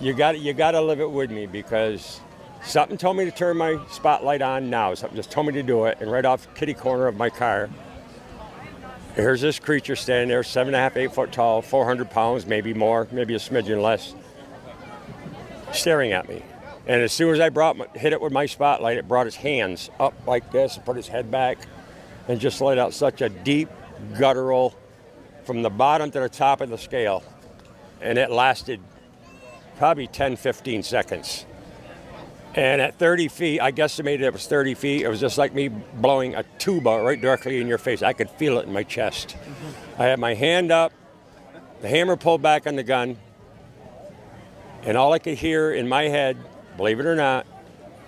you got to live it with me, because something told me to turn my spotlight on now. Something just told me to do it, and right off the kitty corner of my car, here's this creature standing there, 7.5, 8 foot tall, 400 pounds, maybe more, maybe a smidgen less, staring at me. And as soon as I hit it with my spotlight, it brought his hands up like this, and put his head back, and just let out such a deep, guttural, from the bottom to the top of the scale. And it lasted probably 10, 15 seconds. And at 30 feet, I guesstimated it was 30 feet. It was just like me blowing a tuba right directly in your face. I could feel it in my chest. Mm-hmm. I had my hand up, the hammer pulled back on the gun, and all I could hear in my head, believe it or not,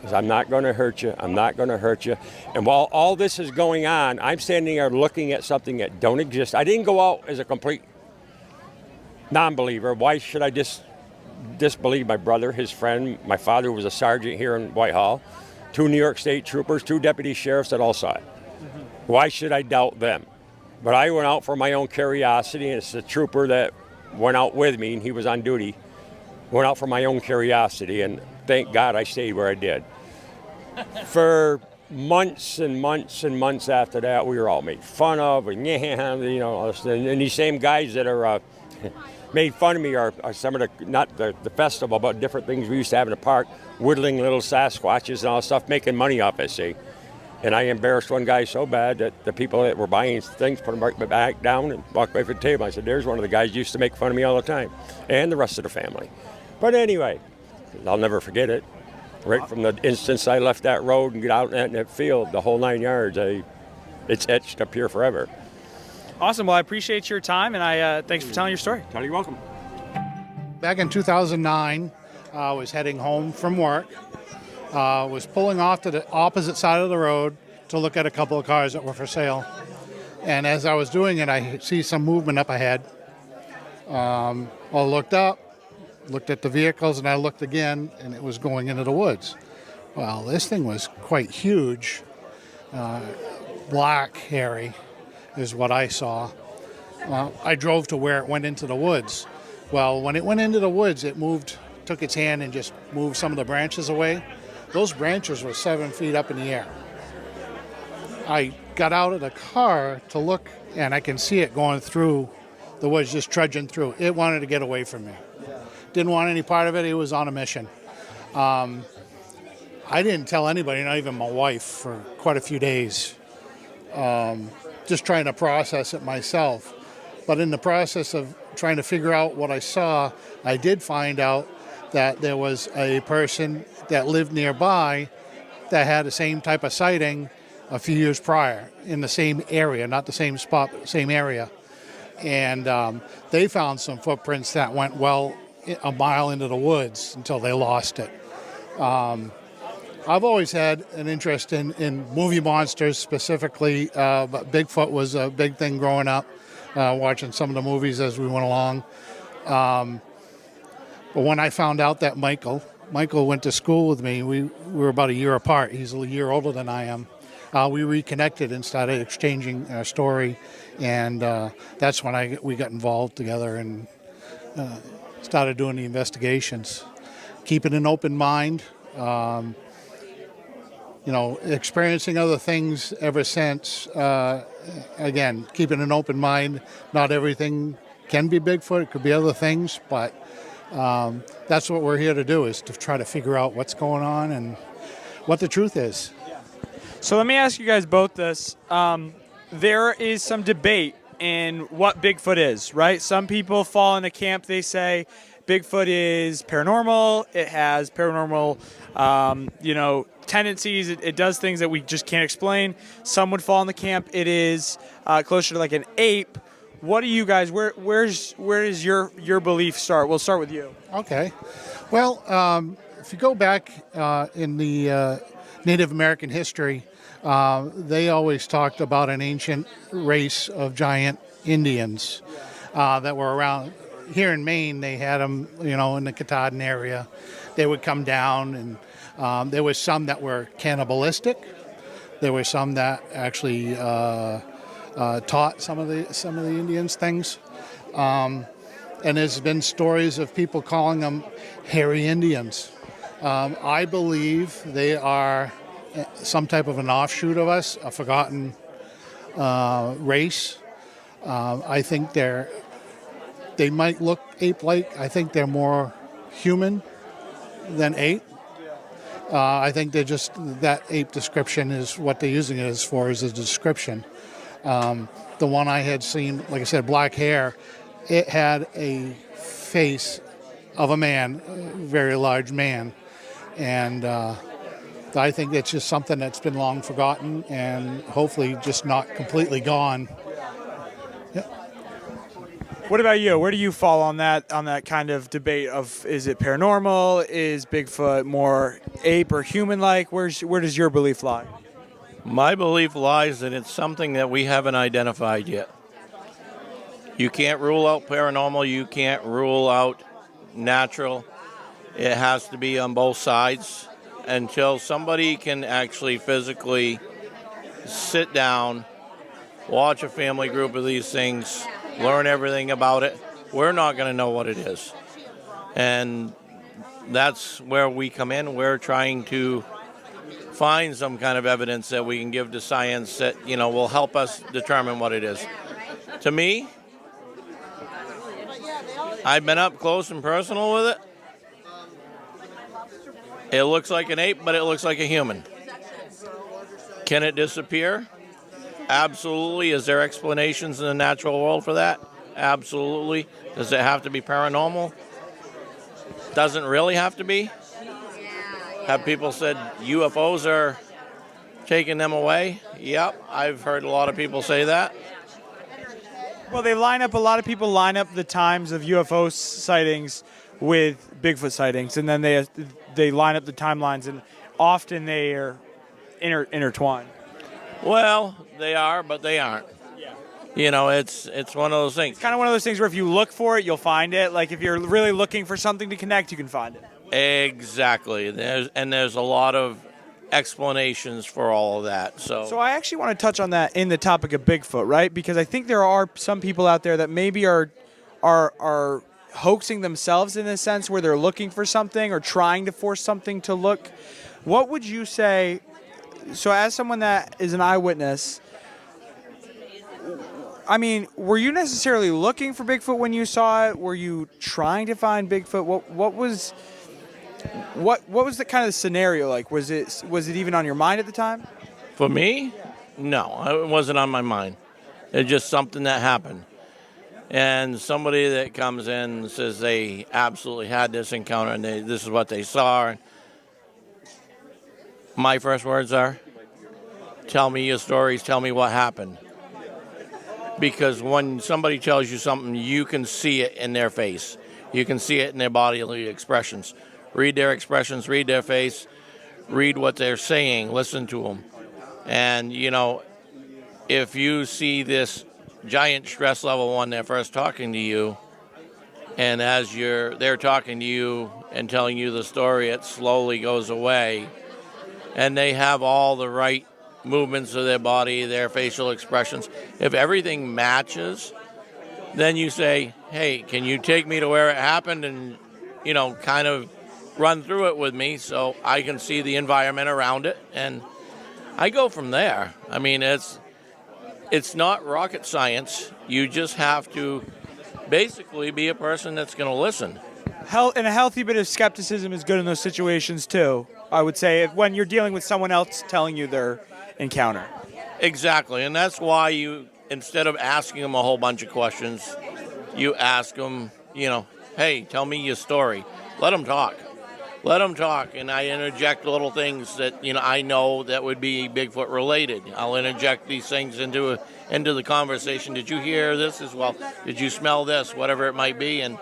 is, I'm not going to hurt you. I'm not going to hurt you. And while all this is going on, I'm standing there looking at something that don't exist. I didn't go out as a complete non-believer. Why should I disbelieve my brother, his friend? My father was a sergeant here in Whitehall, 2 New York State troopers, 2 deputy sheriffs that all saw it. Mm-hmm. Why should I doubt them? But I went out for my own curiosity, and it's the trooper that went out with me, and he was on duty, went out for my own curiosity, and thank God I stayed where I did. For months and months and months after that, we were all made fun of, and and these same guys that are made fun of me are some of the, not the festival, but different things we used to have in the park, whittling little Sasquatches and all that stuff, making money off it, see. And I embarrassed one guy so bad that the people that were buying things put them right back down and walked away from the table. I said, there's one of the guys who used to make fun of me all the time, and the rest of the family. But anyway, I'll never forget it. Right from the instance I left that road and get out in that field, the whole 9 yards, it's etched up here forever. Awesome. Well, I appreciate your time, and thanks for telling your story. You're welcome. Back in 2009, I was heading home from work. Was pulling off to the opposite side of the road to look at a couple of cars that were for sale. And as I was doing it, I see some movement up ahead. I looked up, looked at the vehicles, and I looked again, and it was going into the woods. Well, this thing was quite huge. Black, hairy is what I saw. I drove to where it went into the woods. Well, when it went into the woods, it took its hand and just moved some of the branches away. Those branches were 7 feet up in the air. I got out of the car to look, and I can see it going through the woods, just trudging through. It wanted to get away from me. Didn't want any part of it. It was on a mission. I didn't tell anybody, not even my wife, for quite a few days. Just trying to process it myself. But in the process of trying to figure out what I saw, I did find out that there was a person that lived nearby that had the same type of sighting a few years prior in the same area, not the same spot, but the same area. And they found some footprints that went well a mile into the woods until they lost it. I've always had an interest in movie monsters specifically, but Bigfoot was a big thing growing up, watching some of the movies as we went along. But when I found out that Michael went to school with me, we were about a year apart. He's a year older than I am. We reconnected and started exchanging our story, and that's when we got involved together and started doing the investigations. Keeping an open mind, experiencing other things ever since. Again, keeping an open mind. Not everything can be Bigfoot. It could be other things, but that's what we're here to do, is to try to figure out what's going on and what the truth is. So let me ask you guys both this. There is some debate in what Bigfoot is, right? Some people fall in a camp, they say Bigfoot is paranormal. It has paranormal, tendencies. It does things that we just can't explain. Some would fall in the camp, it is closer to like an ape. What do you guys, where does your belief start? We'll start with you. Okay. Well, if you go back in the Native American history, they always talked about an ancient race of giant Indians that were around. Here in Maine, they had them, in the Katahdin area. They would come down, and there was some that were cannibalistic. There were some that actually taught some of the Indians things. And there's been stories of people calling them hairy Indians. I believe they are some type of an offshoot of us, a forgotten race. I think they might look ape-like. I think they're more human than ape. I think they're just, that ape description is what they're using it as for, as a description. The one I had seen, like I said, black hair, it had a face of a man, a very large man. And I think it's just something that's been long forgotten and hopefully just not completely gone. What about you? Where do you fall on that kind of debate of, is it paranormal? Is Bigfoot more ape or human-like? Where does your belief lie? My belief lies that it's something that we haven't identified yet. You can't rule out paranormal. You can't rule out natural. It has to be on both sides until somebody can actually physically sit down, watch a family group of these things, learn everything about it. We're not going to know what it is. And that's where we come in. We're trying to find some kind of evidence that we can give to science that, will help us determine what it is. To me, I've been up close and personal with it. It looks like an ape, but it looks like a human. Can it disappear? Absolutely. Is there explanations in the natural world for that? Absolutely. Does it have to be paranormal? Doesn't really have to be. Have people said UFOs are taking them away? Yep, I've heard a lot of people say that. Well, a lot of people line up the times of UFO sightings with Bigfoot sightings, and then they line up the timelines, and often they are intertwined. Well, they are, but they aren't. Yeah. It's one of those things. It's kind of one of those things where if you look for it, you'll find it. Like if you're really looking for something to connect, you can find it. Exactly. There's a lot of explanations for all of that. So I actually want to touch on that in the topic of Bigfoot, right? Because I think there are some people out there that maybe are hoaxing themselves in a sense where they're looking for something or trying to force something to look. What would you say? So as someone that is an eyewitness, I mean, were you necessarily looking for Bigfoot when you saw it? Were you trying to find Bigfoot? What was the kind of scenario like? Was it even on your mind at the time? For me, no, it wasn't on my mind. It's just something that happened. And somebody that comes in and says they absolutely had this encounter and this is what they saw. And my first words are, tell me your stories, tell me what happened. Because when somebody tells you something, you can see it in their face. You can see it in their bodily expressions. Read their expressions, read their face, read what they're saying, listen to them. And, you know, if you see this giant stress level when they're first talking to you, and as they're talking to you and telling you the story, it slowly goes away, and they have all the right movements of their body, their facial expressions. If everything matches, then you say, hey, can you take me to where it happened and, you know, kind of run through it with me so I can see the environment around it. And I go from there. I mean, it's not rocket science. You just have to basically be a person that's going to listen. And a healthy bit of skepticism is good in those situations too, I would say, when you're dealing with someone else telling you their encounter. Exactly, and that's why you, instead of asking them a whole bunch of questions, you ask them, you know, hey, tell me your story. Let them talk. Let them talk, and I interject little things that, you know, I know that would be Bigfoot related. I'll interject these things into the conversation. Did you hear this as well? Did you smell this? Whatever it might be, and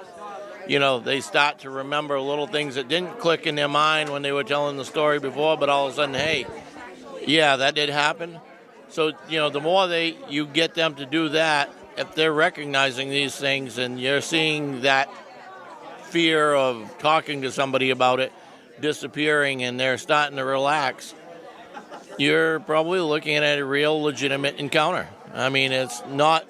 you know, they start to remember little things that didn't click in their mind when they were telling the story before, but all of a sudden, hey, yeah, that did happen. So, you know, the more you get them to do that, if they're recognizing these things and you're seeing that fear of talking to somebody about it disappearing and they're starting to relax, you're probably looking at a real legitimate encounter. I mean, it's not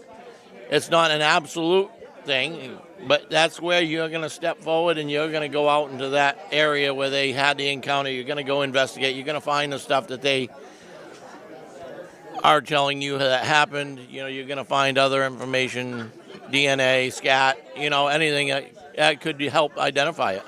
an absolute thing, but that's where you're going to step forward and you're going to go out into that area where they had the encounter. You're going to go investigate. You're going to find the stuff that they are telling you that happened. You know, you're going to find other information, DNA, scat, you know, anything that could help identify it.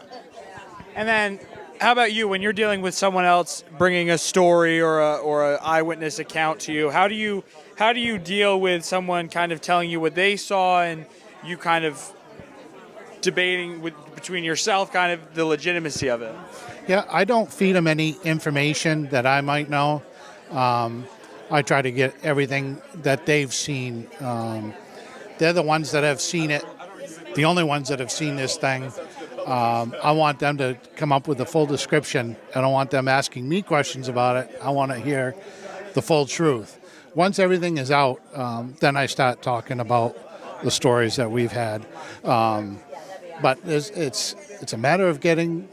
And then, how about you, when you're dealing with someone else bringing a story or a eyewitness account to you? How do you deal with someone kind of telling you what they saw and you kind of debating between yourself kind of the legitimacy of it? Yeah, I don't feed them any information that I might know. I try to get everything that they've seen. They're the ones that have seen it, the only ones that have seen this thing. I want them to come up with the full description. I don't want them asking me questions about it. I want to hear the full truth. Once everything is out, then I start talking about the stories that we've had. But it's a matter of getting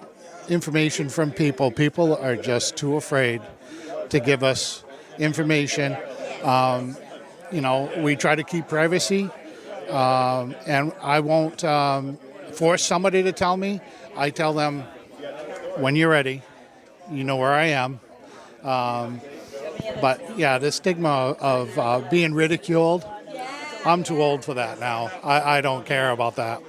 information from people. People are just too afraid to give us information. You know, we try to keep privacy, and I won't force somebody to tell me. I tell them, when you're ready, you know where I am. But yeah, the stigma of being ridiculed, I'm too old for that now. I don't care about that.